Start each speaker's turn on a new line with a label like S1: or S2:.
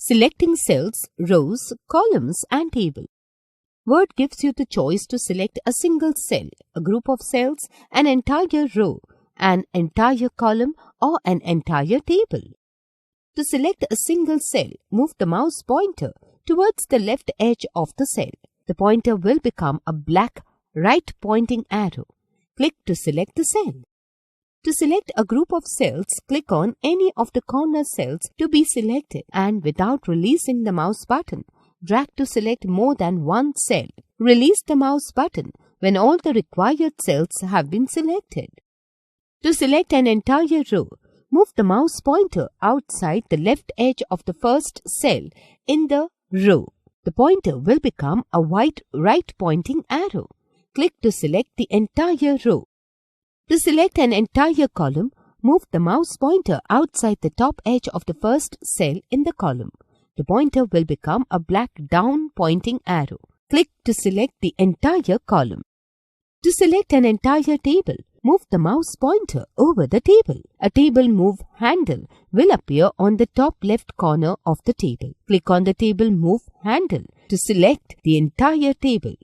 S1: Selecting cells, rows, columns and table. Word gives you the choice to select a single cell, a group of cells, an entire row, an entire column or an entire table. To select a single cell, move the mouse pointer towards the left edge of the cell. The pointer will become a black right-pointing arrow. Click to select the cell. To select a group of cells, click on any of the corner cells to be selected and without releasing the mouse button, drag to select more than one cell. Release the mouse button when all the required cells have been selected. To select an entire row, move the mouse pointer outside the left edge of the first cell in the row. The pointer will become a white right-pointing arrow. Click to select the entire row. To select an entire column, move the mouse pointer outside the top edge of the first cell in the column. The pointer will become a black down-pointing arrow. Click to select the entire column. To select an entire table, move the mouse pointer over the table. A table move handle will appear on the top left corner of the table. Click on the table move handle to select the entire table.